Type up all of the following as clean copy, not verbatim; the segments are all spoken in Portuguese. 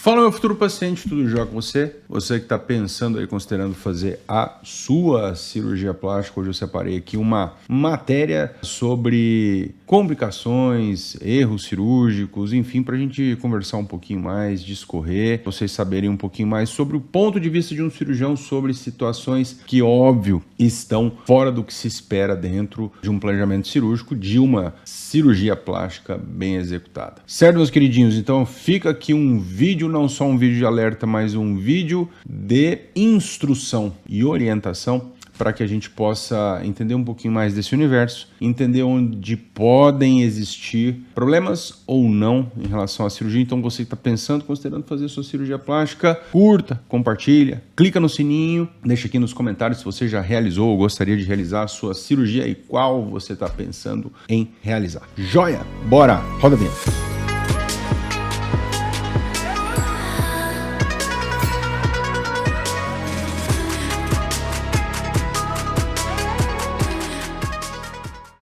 Fala, meu futuro paciente, tudo jóia com você? Você que está pensando aí, considerando fazer a sua cirurgia plástica. Hoje eu separei aqui uma matéria sobre complicações, erros cirúrgicos, enfim, para a gente conversar um pouquinho mais, discorrer, vocês saberem um pouquinho mais sobre o ponto de vista de um cirurgião sobre situações que, óbvio, estão fora do que se espera dentro de um planejamento cirúrgico, de uma cirurgia plástica bem executada. Certo, meus queridinhos? Então fica aqui um vídeo, não só um vídeo de alerta, mas um vídeo de instrução e orientação para que a gente possa entender um pouquinho mais desse universo, entender onde podem existir problemas ou não em relação à cirurgia. Então você que está pensando, considerando fazer sua cirurgia plástica, curta, compartilha, clica no sininho, deixa aqui nos comentários se você já realizou ou gostaria de realizar a sua cirurgia e qual você está pensando em realizar. Joia? Bora! Roda a vinheta!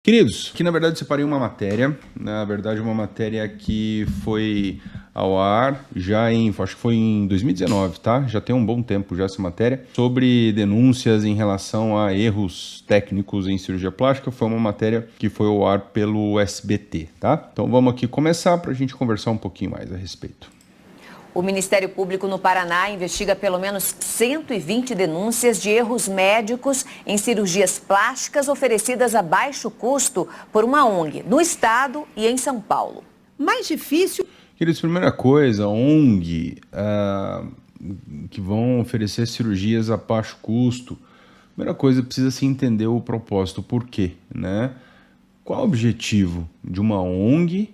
Queridos, aqui na verdade eu separei uma matéria, uma matéria que foi ao ar já acho que foi em 2019, tá? Já tem um bom tempo já essa matéria, sobre denúncias em relação a erros técnicos em cirurgia plástica. Foi uma matéria que foi ao ar pelo SBT, tá? Então vamos aqui começar para a gente conversar um pouquinho mais a respeito. O Ministério Público no Paraná investiga pelo menos 120 denúncias de erros médicos em cirurgias plásticas oferecidas a baixo custo por uma ONG no estado e em São Paulo. Mais difícil... Queridos, primeira coisa, ONG que vão oferecer cirurgias a baixo custo. Primeira coisa, precisa se entender o propósito, o porquê, né? Qual o objetivo de uma ONG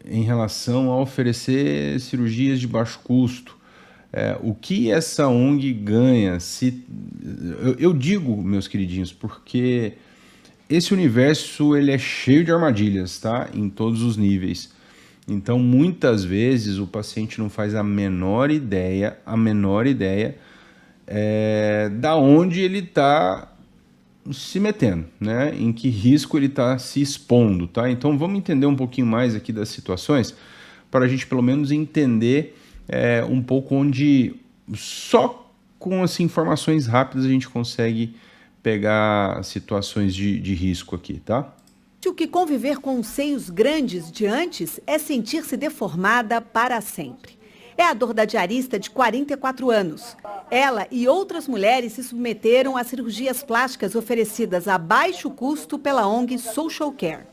em relação a oferecer cirurgias de baixo custo? O que essa ONG ganha? Eu digo, meus queridinhos, porque esse universo ele é cheio de armadilhas, tá? Em todos os níveis. Então, muitas vezes o paciente não faz a menor ideia da onde ele está se metendo, né? Em que risco ele está se expondo, tá? Então vamos entender um pouquinho mais aqui das situações para a gente pelo menos entender um pouco onde só com assim, informações rápidas a gente consegue pegar situações de risco aqui, tá? O que conviver com os seios grandes de antes é sentir-se deformada para sempre. É a dor da diarista de 44 anos. Ela e outras mulheres se submeteram a cirurgias plásticas oferecidas a baixo custo pela ONG Social Care.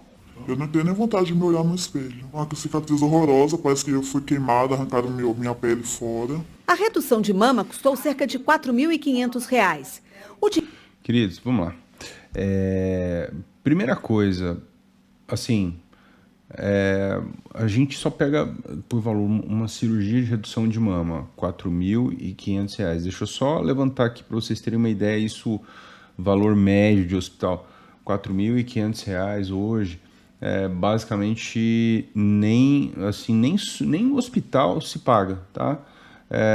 Eu não tenho nem vontade de me olhar no espelho. Uma cicatriz horrorosa, parece que eu fui queimada, arrancaram minha pele fora. A redução de mama custou cerca de R$ 4.500. Queridos, vamos lá. Primeira coisa, assim... a gente só pega por valor uma cirurgia de redução de mama, R$ 4.500. Deixa eu só levantar aqui para vocês terem uma ideia, isso, valor médio de hospital, R$ 4.500 hoje, basicamente nem o hospital se paga, tá?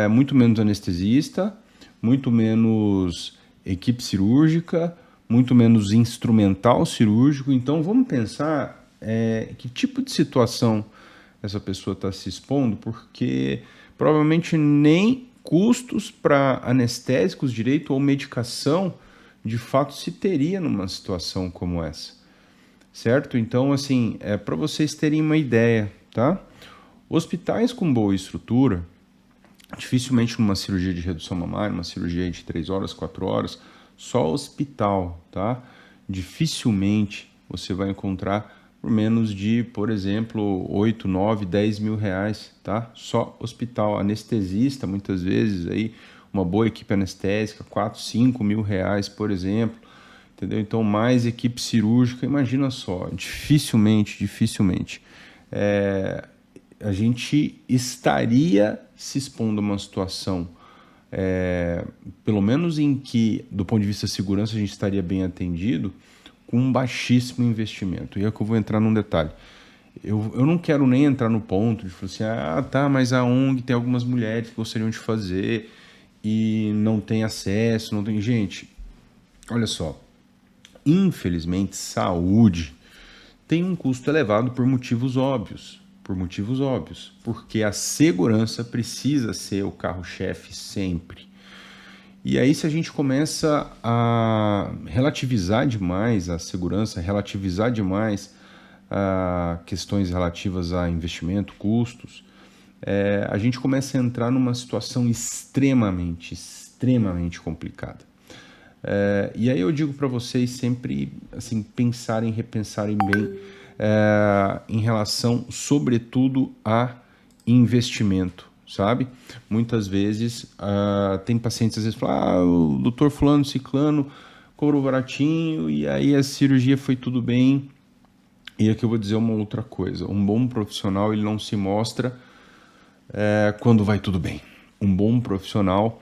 Muito menos anestesista, muito menos equipe cirúrgica, muito menos instrumental cirúrgico. Então vamos pensar que tipo de situação essa pessoa está se expondo, porque provavelmente nem custos para anestésicos direito ou medicação de fato se teria numa situação como essa, certo? Então, assim, para vocês terem uma ideia, tá? Hospitais com boa estrutura, dificilmente numa cirurgia de redução mamária, uma cirurgia de 3 horas, 4 horas, só hospital, tá? Dificilmente você vai encontrar por menos de, por exemplo, 8, 9, 10 mil reais, tá? Só hospital. Anestesista, muitas vezes, aí, uma boa equipe anestésica, 4, 5 mil reais, por exemplo, entendeu? Então, mais equipe cirúrgica, imagina só, dificilmente, a gente estaria se expondo a uma situação, pelo menos em que, do ponto de vista de segurança, a gente estaria bem atendido, com um baixíssimo investimento. E é que eu vou entrar num detalhe. Eu não quero nem entrar no ponto de falar assim, mas a ONG tem algumas mulheres que gostariam de fazer e não tem acesso, não tem... Gente, olha só, infelizmente, saúde tem um custo elevado por motivos óbvios. Por motivos óbvios. Porque a segurança precisa ser o carro-chefe sempre. E aí, se a gente começa a relativizar demais a segurança, relativizar demais questões relativas a investimento, custos, a gente começa a entrar numa situação extremamente complicada. E aí eu digo para vocês sempre assim, repensarem bem em relação, sobretudo, a investimento, sabe? Muitas vezes tem pacientes às vezes falam, o doutor fulano, ciclano cobrou baratinho e aí a cirurgia foi tudo bem. E aqui eu vou dizer uma outra coisa, um bom profissional ele não se mostra quando vai tudo bem. Um bom profissional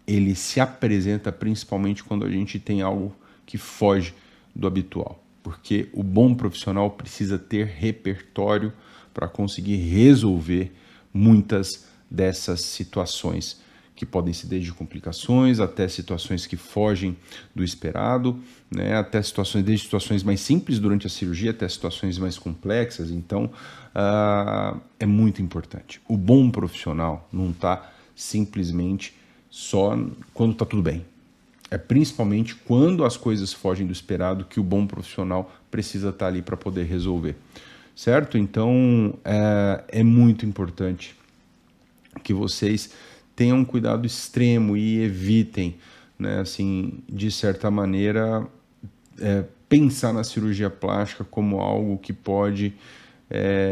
ele se apresenta principalmente quando a gente tem algo que foge do habitual. Porque o bom profissional precisa ter repertório para conseguir resolver muitas dessas situações, que podem ser desde complicações até situações que fogem do esperado, né? Até desde situações mais simples durante a cirurgia até situações mais complexas. Então, é muito importante. O bom profissional não está simplesmente só quando está tudo bem. É principalmente quando as coisas fogem do esperado que o bom profissional precisa estar ali para poder resolver, certo? Então, é muito importante que vocês tenham um cuidado extremo e evitem, né, assim, de certa maneira, pensar na cirurgia plástica como algo que pode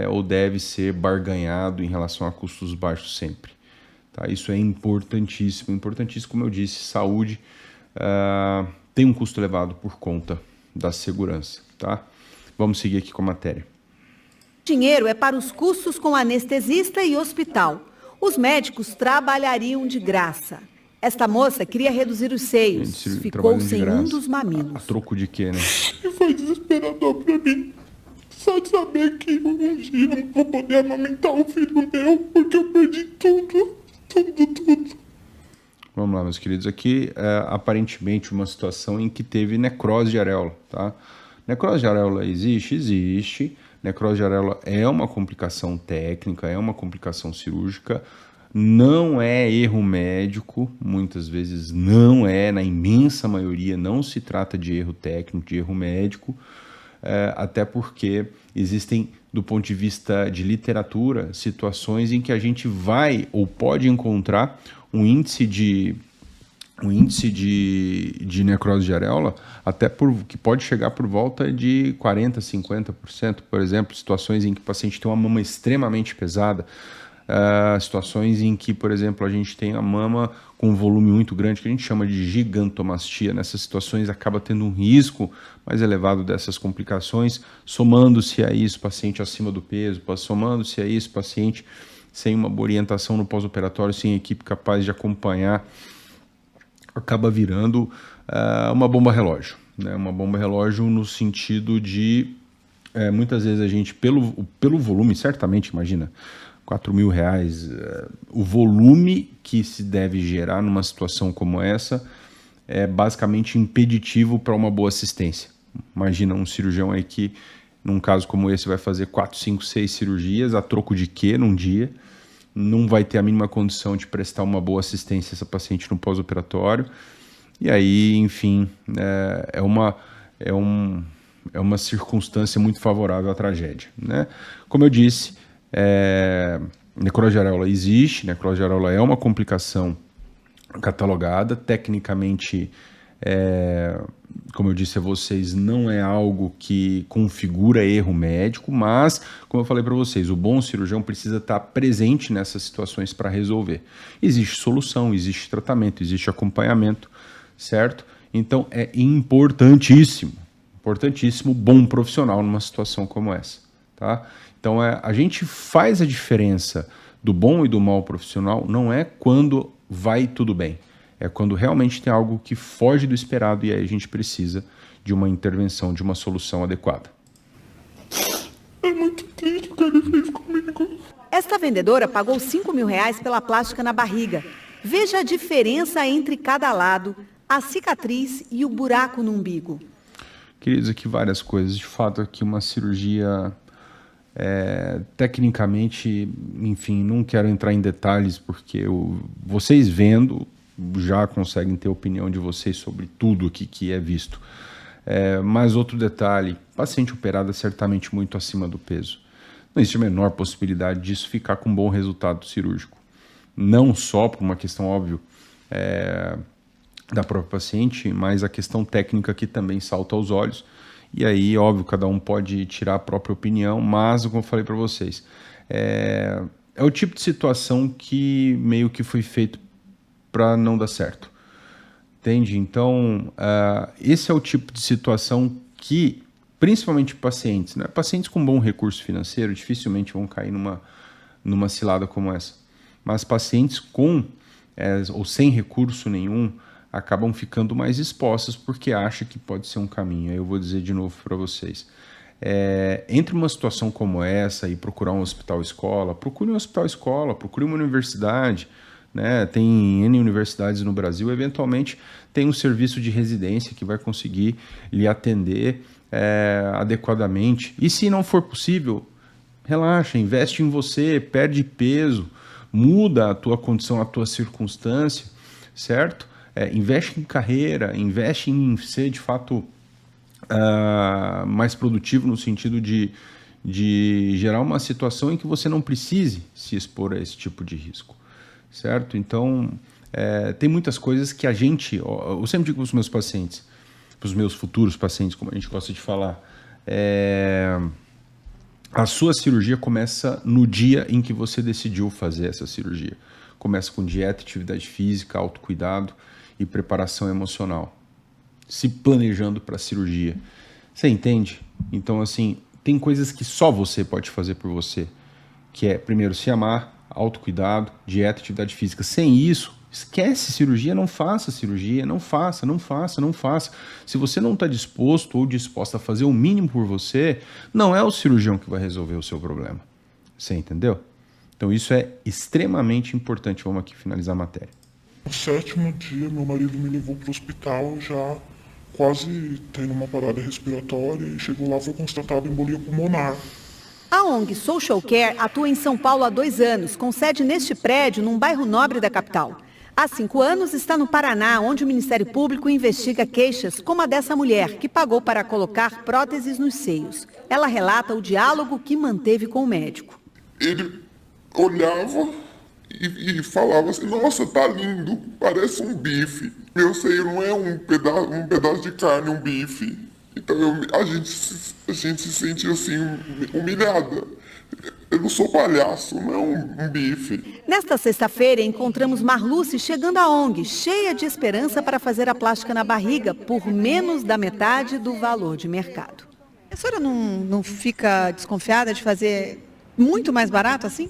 ou deve ser barganhado em relação a custos baixos sempre. Tá? Isso é importantíssimo, como eu disse, saúde tem um custo elevado por conta da segurança. Tá? Vamos seguir aqui com a matéria. Dinheiro é para os custos com anestesista e hospital. Os médicos trabalhariam de graça. Esta moça queria reduzir os seios, ficou sem um dos mamilos. A troco de quê, né? E foi desesperador pra mim. Só de saber que um dia eu não vou poder amamentar um filho meu, porque eu perdi tudo. Vamos lá, meus queridos. Aqui, aparentemente, uma situação em que teve necrose de areola, tá? Necrose de areola existe. Necrose de areola é uma complicação técnica, é uma complicação cirúrgica, não é erro médico, muitas vezes não é, na imensa maioria não se trata de erro técnico, de erro médico, até porque existem, do ponto de vista de literatura, situações em que a gente vai ou pode encontrar um índice de necrose de areola até que pode chegar por volta de 40%, 50%, por exemplo, situações em que o paciente tem uma mama extremamente pesada, situações em que, por exemplo, a gente tem a mama com um volume muito grande, que a gente chama de gigantomastia. Nessas situações acaba tendo um risco mais elevado dessas complicações, somando-se a isso paciente acima do peso, somando-se a isso paciente sem uma boa orientação no pós-operatório, sem equipe capaz de acompanhar, acaba virando uma bomba relógio, né? Uma bomba relógio no sentido de, muitas vezes a gente, pelo volume, certamente, imagina, R$4.000, o volume que se deve gerar numa situação como essa é basicamente impeditivo para uma boa assistência. Imagina um cirurgião aí que, num caso como esse, vai fazer 4, 5, 6 cirurgias, a troco de quê num dia? Não vai ter a mínima condição de prestar uma boa assistência a essa paciente no pós-operatório. E aí, enfim, é uma circunstância muito favorável à tragédia, né? Como eu disse, necrose de areola existe, necrose de areola é uma complicação catalogada, tecnicamente, como eu disse a vocês, não é algo que configura erro médico, mas, como eu falei para vocês, o bom cirurgião precisa estar presente nessas situações para resolver. Existe solução, existe tratamento, existe acompanhamento, certo? Então é importantíssimo bom profissional numa situação como essa, tá? Então a gente faz a diferença do bom e do mau profissional, não é quando vai tudo bem, é quando realmente tem algo que foge do esperado e aí a gente precisa de uma intervenção, de uma solução adequada. É muito triste o que ele fez comigo. Esta vendedora pagou R$5.000 pela plástica na barriga. Veja a diferença entre cada lado, a cicatriz e o buraco no umbigo. Queridos, aqui várias coisas. De fato, aqui uma cirurgia Tecnicamente, enfim, não quero entrar em detalhes porque vocês vendo já conseguem ter opinião de vocês sobre tudo aqui que é visto. Mas outro detalhe, paciente operada certamente muito acima do peso. Não existe a menor possibilidade disso ficar com um bom resultado cirúrgico. Não só por uma questão, óbvio, da própria paciente, mas a questão técnica que também salta aos olhos. E aí, óbvio, cada um pode tirar a própria opinião, mas, como eu falei para vocês, é o tipo de situação que meio que foi feito para não dar certo. Entende? Então, esse é o tipo de situação que, principalmente pacientes, né? Pacientes com bom recurso financeiro dificilmente vão cair numa cilada como essa. Mas pacientes com ou sem recurso nenhum acabam ficando mais expostos porque acham que pode ser um caminho. Aí eu vou dizer de novo para vocês. Entre uma situação como essa e procurar um hospital-escola, procure um hospital-escola, procure uma universidade, né? Tem N universidades no Brasil, eventualmente tem um serviço de residência que vai conseguir lhe atender adequadamente. E se não for possível, relaxa, investe em você, perde peso, muda a tua condição, a tua circunstância, certo? Investe em carreira, investe em ser de fato mais produtivo no sentido de gerar uma situação em que você não precise se expor a esse tipo de risco, certo? Então, tem muitas coisas que eu sempre digo para os meus pacientes, para os meus futuros pacientes, como a gente gosta de falar, a sua cirurgia começa no dia em que você decidiu fazer essa cirurgia. Começa com dieta, atividade física, autocuidado e preparação emocional. Se planejando para a cirurgia. Você entende? Então, assim, tem coisas que só você pode fazer por você. Que é, primeiro, se amar, autocuidado, dieta, atividade física. Sem isso, esquece cirurgia, não faça cirurgia, não faça. Se você não está disposto ou disposta a fazer o mínimo por você, não é o cirurgião que vai resolver o seu problema. Você entendeu? Então isso é extremamente importante. Vamos aqui finalizar a matéria. No 7º dia, meu marido me levou para o hospital, já quase tendo uma parada respiratória, e chegou lá, foi constatado embolia pulmonar. A ONG Social Care atua em São Paulo há 2 anos, com sede neste prédio, num bairro nobre da capital. Há 5 anos está no Paraná, onde o Ministério Público investiga queixas como a dessa mulher, que pagou para colocar próteses nos seios. Ela relata o diálogo que manteve com o médico. Ele olhava e falava assim: nossa, tá lindo, parece um bife. Meu seio não é um pedaço de carne, um bife. Então a gente se sente assim, humilhada. Eu não sou palhaço, não é um bife. Nesta sexta-feira, encontramos Marluce chegando à ONG, cheia de esperança para fazer a plástica na barriga, por menos da metade do valor de mercado. A senhora não fica desconfiada de fazer muito mais barato assim?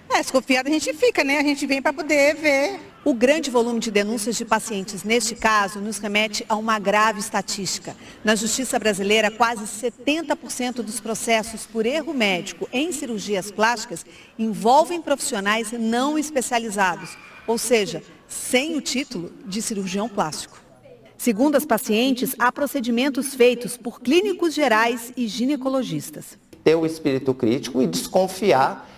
Desconfiada a gente fica, né? A gente vem para poder ver. O grande volume de denúncias de pacientes neste caso nos remete a uma grave estatística. Na Justiça brasileira, quase 70% dos processos por erro médico em cirurgias plásticas envolvem profissionais não especializados, ou seja, sem o título de cirurgião plástico. Segundo as pacientes, há procedimentos feitos por clínicos gerais e ginecologistas. Ter o espírito crítico e desconfiar.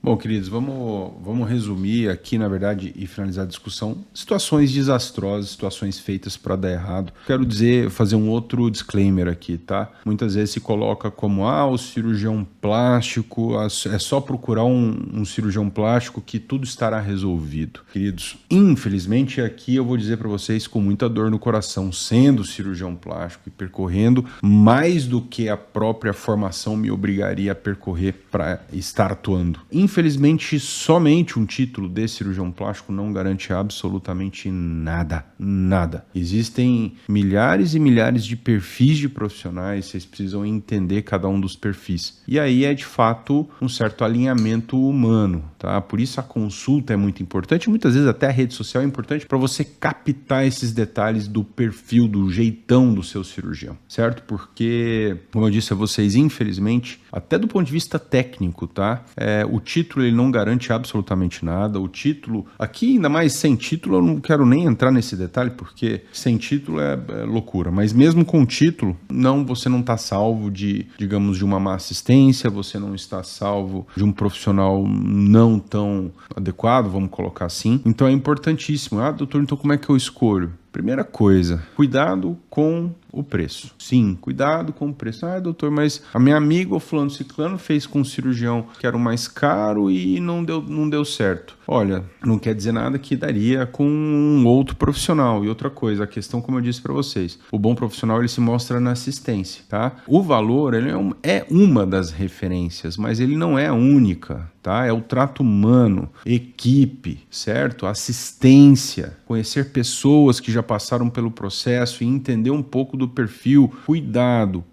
Bom, queridos, vamos resumir aqui, na verdade, e finalizar a discussão. Situações desastrosas, situações feitas para dar errado. Quero fazer um outro disclaimer aqui, tá? Muitas vezes se coloca como, o cirurgião plástico, é só procurar um cirurgião plástico que tudo estará resolvido. Queridos, infelizmente aqui eu vou dizer para vocês com muita dor no coração, sendo cirurgião plástico e percorrendo mais do que a própria formação me obrigaria a percorrer para estar atuando. Infelizmente, somente um título de cirurgião plástico não garante absolutamente nada. Existem milhares e milhares de perfis de profissionais, vocês precisam entender cada um dos perfis. E aí é, de fato, um certo alinhamento humano, tá? Por isso a consulta é muito importante, muitas vezes até a rede social é importante para você captar esses detalhes do perfil, do jeitão do seu cirurgião, certo? Porque, como eu disse a vocês, infelizmente, até do ponto de vista técnico, tá? O título título ele não garante absolutamente nada. O título, aqui ainda mais sem título, eu não quero nem entrar nesse detalhe, porque sem título é loucura. Mas mesmo com título, você não está salvo de, digamos, de uma má assistência, você não está salvo de um profissional não tão adequado, vamos colocar assim. Então é importantíssimo. Doutor, então como é que eu escolho? Primeira coisa, cuidado com o preço. Sim, cuidado com o preço. Doutor, mas a minha amiga, o fulano ciclano, fez com um cirurgião que era o mais caro e não deu certo. Olha, não quer dizer nada que daria com um outro profissional. E outra coisa, a questão, como eu disse para vocês, o bom profissional ele se mostra na assistência, tá? O valor ele é uma das referências, mas ele não é a única, tá? É o trato humano, equipe, certo? Assistência, conhecer pessoas que já passaram pelo processo e entender um pouco do perfil. Cuidado,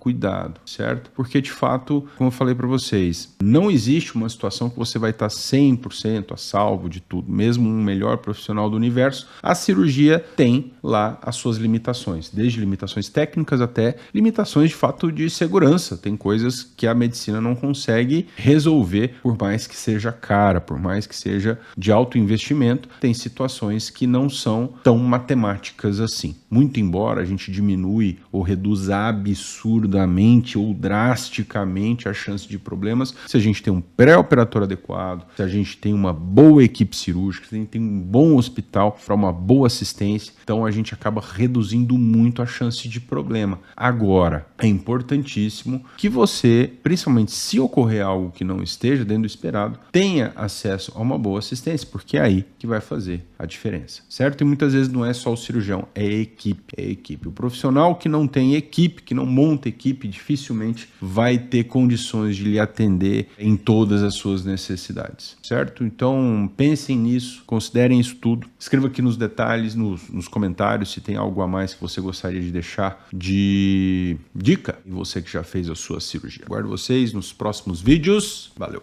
certo? Porque de fato, como eu falei para vocês, não existe uma situação que você vai estar 100% a salvo de tudo. Mesmo um melhor profissional do universo, a cirurgia tem lá as suas limitações, desde limitações técnicas até limitações de fato de segurança. Tem coisas que a medicina não consegue resolver, por mais que seja cara, por mais que seja de alto investimento, tem situações que não são tão matemáticas assim. Muito embora a gente diminui ou reduza absurdamente ou drasticamente a chance de problemas, se a gente tem um pré-operatório adequado, se a gente tem uma boa equipe cirúrgica, se a gente tem um bom hospital para uma boa assistência, então a gente acaba reduzindo muito a chance de problema. Agora, é importantíssimo que você, principalmente se ocorrer algo que não esteja dentro do esperado, tenha acesso a uma boa assistência, porque é aí que vai fazer a diferença, certo? E muitas vezes não é só o cirurgião, é equipe. O profissional que não tem equipe, que não monta equipe, dificilmente vai ter condições de lhe atender em todas as suas necessidades, certo? Então, pensem nisso, considerem isso tudo. Escreva aqui nos detalhes, nos comentários, se tem algo a mais que você gostaria de deixar de dica, e você que já fez a sua cirurgia. Aguardo vocês nos próximos vídeos. Valeu!